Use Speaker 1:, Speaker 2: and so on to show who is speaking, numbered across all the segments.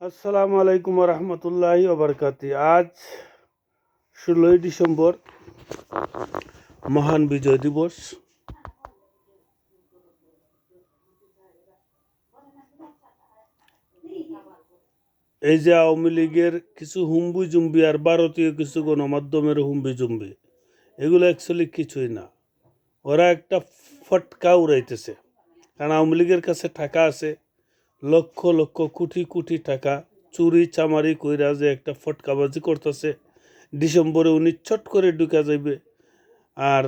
Speaker 1: আসসালামু আলাইকুম রহমতুল্লাহি ওবরকাতি। আজ 16ই ডিসেম্বর, মহান বিজয় দিবস। এই যে আওয়ামী লীগের কিছু হুম্বি জুম্বি আর ভারতীয় কিছু গণমাধ্যমের হুম্বি জুম্বি, এগুলো অ্যাকচুয়ালি কিছুই না। ওরা একটা ফটকা উড়াইতেছে, কারণ আওয়ামী লীগের কাছে টাকা আছে, লক্ষ লক্ষ কোটি কোটি টাকা চুরি চামারি কইরা যে একটা ফটকাবাজি করতেছে। ডিসেম্বরে উনি ছট করে ঢুকা যাইবে আর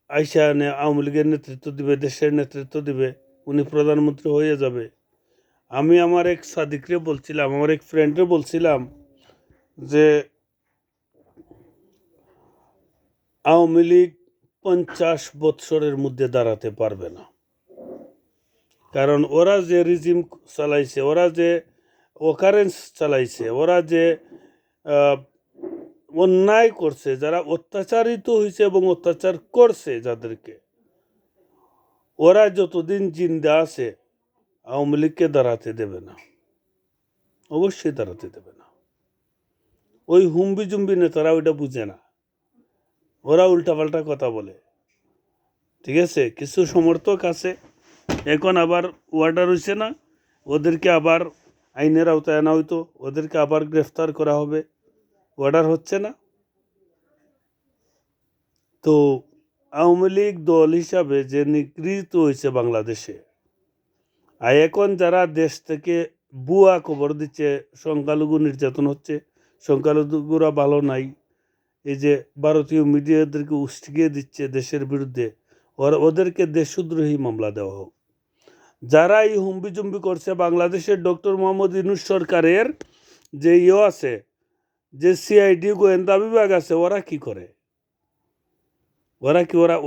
Speaker 1: আইসা আওয়ামী লীগের নেতৃত্ব দিবে, দেশের নেতৃত্ব দিবে, উনি প্রধানমন্ত্রী হয়ে যাবে। আমি আমার এক সাদিকরে বলছিলাম, আমার এক ফ্রেন্ডরে বলছিলাম যে আওয়ামী লীগ 50 বৎসরের মধ্যে দাঁড়াতে পারবে না, কারণ ওরা যে রিজিম চালাইছে, ওরা যে ওকারেন্স চালাইছে, ওরা যে অন্যায় করছে, যারা অত্যাচারিত হয়েছে এবং অত্যাচার করছে যাদেরকে, ওরা যতদিন জিন্দা আছে আওয়ামী লীগকে দাঁড়াতে দেবে না, অবশ্যই দাঁড়াতে দেবে না। ওই হুম্বি জুম্বি নেতারা ওইটা বুঝে না, ওরা উল্টাপাল্টা কথা বলে। ঠিক আছে, কিছু সমর্থক আছে, এখন আবার ওয়ার্ডার হয়েছে না, ওদেরকে আবার আইনের আওতায় আনা হইতো, ওদেরকে আবার গ্রেফতার করা হবে, অর্ডার হচ্ছে না। তো আওয়ামী লীগ দল হিসাবে যে নিগৃহীত হয়েছে বাংলাদেশে, আর এখন যারা দেশ থেকে বুয়া খবর দিচ্ছে সংখ্যালঘু নির্যাতন হচ্ছে, সংখ্যালঘুরা ভালো নাই, এই যে ভারতীয় মিডিয়াদেরকে উস্কিয়ে দিচ্ছে দেশের বিরুদ্ধে, ওদেরকে দেশদ্রোহী মামলা দেওয়া হোক। যারা এই হুম্বিজুম্বি করছে, বাংলাদেশের ডক্টর মোহাম্মদ ইউনূস সরকারের যে আছে, যে সিআইডি গোয়েন্দা বিভাগ আছে, ওরা কি করে?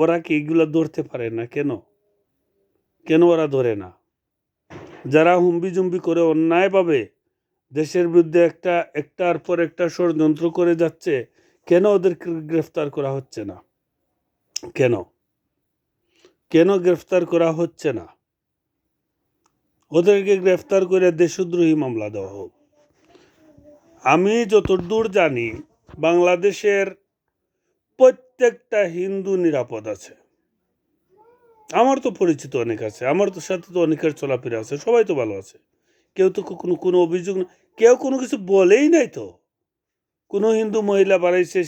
Speaker 1: ওরা কি এগুলো ধরতে পারে না? কেন ওরা ধরে না? যারা হুম্বিজুম্বি করে অন্যায়ভাবে দেশের বিরুদ্ধে একটার পর একটা ষড়যন্ত্র করে যাচ্ছে, কেন ওদেরকে গ্রেফতার করা হচ্ছে না? কেন গ্রেফতার করা হচ্ছে না? ওদেরকে গ্রেফতার করে দেশদ্রোহী মামলা দেওয়া হোক। আমি যতদূর জানি, বাংলাদেশের প্রত্যেকটা হিন্দু নিরাপদ আছে। আমার তো পরিচিত অনেক আছে, আমার তো সাথে তো অনেকের চলাফেরা আছে, সবাই তো ভালো আছে। কেউ তো কোনো অভিযোগ, কেউ কোনো কিছু বলেই নাই তো। কোনো হিন্দু মহিলা বাড়াইছে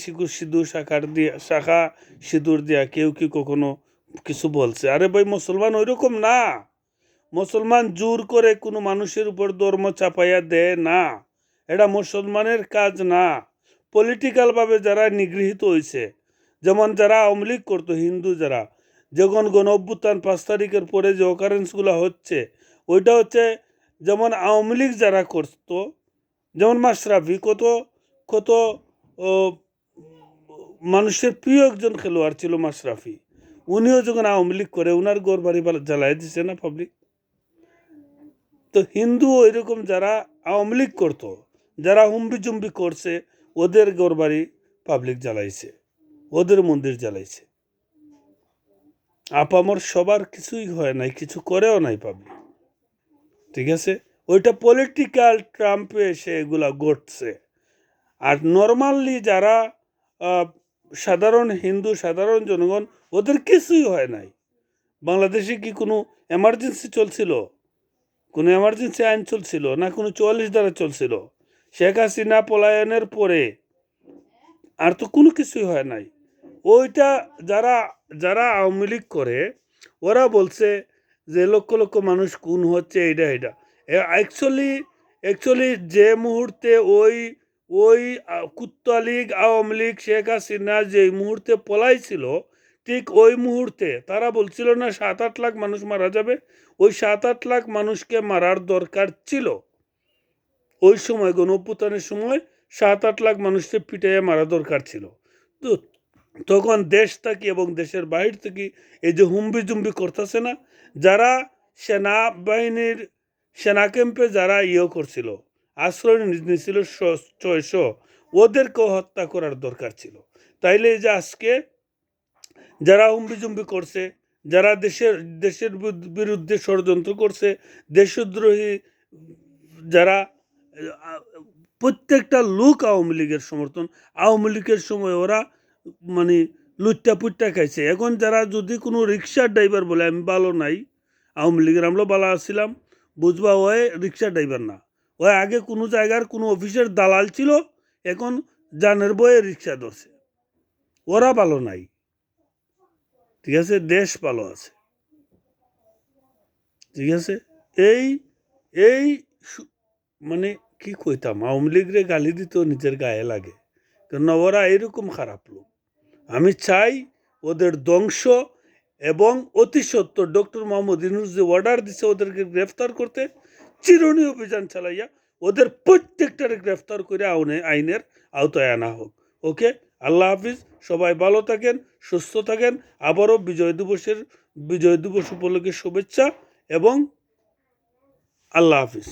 Speaker 1: শাখা সিঁদুর দিয়া, কেউ কি কখনো কিছু বলছে? আরে ভাই, মুসলমান ওই রকম না। মুসলমান জোর করে কোনো মানুষের উপর ধর্ম চাপাইয়া দেয় না, এটা মুসলমানের কাজ না। পলিটিক্যালভাবে যারা নিগৃহীত হয়েছে, যেমন যারা আওয়ামী লীগ করতো, হিন্দু যারা, যখন গণ অভ্যুত্থান 5 তারিখের পরে যে অকারেন্সগুলো হচ্ছে, ওইটা হচ্ছে যেমন আওয়ামী লীগ যারা করতো, যেমন মাশরাফি কত কত মানুষের প্রিয় একজন খেলোয়াড় ছিল মাশরাফি, উনিও যখন আওয়ামী লীগ করে উনার ঘর বাড়ি জ্বালাই দিচ্ছে না পাবলিক। তো হিন্দু ওইরকম যারা আওয়ামী লীগ করতো, যারা হুম্বি জুম্বি করছে, ওদের ঘর বাড়ি পাবলিক জ্বালাইছে, ওদের মন্দির জ্বালাইছে। আপামর সবার কিছুই হয় নাই, কিছু করেও নাই পাবলিক। ঠিক আছে, ওইটা পলিটিক্যাল ট্রাম্পে এসে এগুলা ঘটছে। আর নর্মালি যারা সাধারণ হিন্দু, সাধারণ জনগণ, ওদের কিছুই হয় নাই। বাংলাদেশে কি কোনো এমার্জেন্সি চলছিল? কোনো এমার্জেন্সি আইন চলছিল না? কোনো 44 ধারা চলছিল? শেখ হাসিনা পলায়নের পরে আর তো কোনো কিছুই হয় নাই। ওইটা যারা যারা আওয়ামী লীগ করে, ওরা বলছে যে লক্ষ লক্ষ মানুষ খুন হচ্ছে, এটা অ্যাকচুয়ালি যে মুহূর্তে ওই ওই কুত্তা লীগ, আওয়ামী লীগ, শেখ হাসিনা যে মুহূর্তে পলাইছিল, ঠিক ওই মুহূর্তে তারা বলছিল না 7-8 লাখ মানুষ মারা যাবে? ওই 7-8 লাখ মানুষকে মারার দরকার ছিল ওই সময়, গণঅভ্যুত্থানের সময় 7-8 লাখ মানুষকে পিটাইয়া মারা দরকার ছিল। তো তখন দেশ থেকে এবং দেশের বাহির থেকে এই যে হুম্বি জুম্বি করতেছে না, যারা সেনাবাহিনীর সেনা ক্যাম্পে যারা করছিল, আশ্রয় নিয়েছিল 600, ওদেরকেও হত্যা করার দরকার ছিল। তাইলে এই যে আজকে যারা হুম্বি জুম্বি করছে, যারা দেশের বিরুদ্ধে ষড়যন্ত্র করছে, দেশদ্রোহী যারা প্রত্যেকটা লোক আওয়ামী লীগের সমর্থন। আওয়ামী লীগের সময় ওরা মানে লুট্টা পুট্টা খাইছে। এখন যারা যদি কোনো রিক্সার ড্রাইভার বলে আমি ভালো নাই, আওয়ামী লীগের আমরাও ভালো আসছিলাম, বুঝবা ওই রিক্সা ড্রাইভার না, ওই আগে কোনো জায়গার কোনো অফিসের দালাল ছিল, এখন জানের বয়ে রিক্সা ধরছে। ওরা ভালো নাই, ঠিক আছে, দেশ ভালো আছে, ঠিক আছে। এই এই মানে কি কইতাম, আওয়ামী লীগরে গালি দিতেও নিজের গায়ে লাগে, কেননা ওরা এরকম খারাপ লোক। আমি চাই ওদের ধ্বংস, এবং অতি সত্বর ডক্টর মোহাম্মদ ইউনূস যে অর্ডার দিছে ওদেরকে গ্রেফতার করতে, চিরুনি অভিযান চালাইয়া ওদের প্রত্যেকটারে গ্রেফতার করে আইনের আওতায় আনা হোক। ওকে, আল্লাহ হাফিজ, সবাই ভালো থাকেন, সুস্থ থাকেন। আবারও বিজয় দিবস উপলক্ষে শুভেচ্ছা এবং আল্লাহ হাফিজ।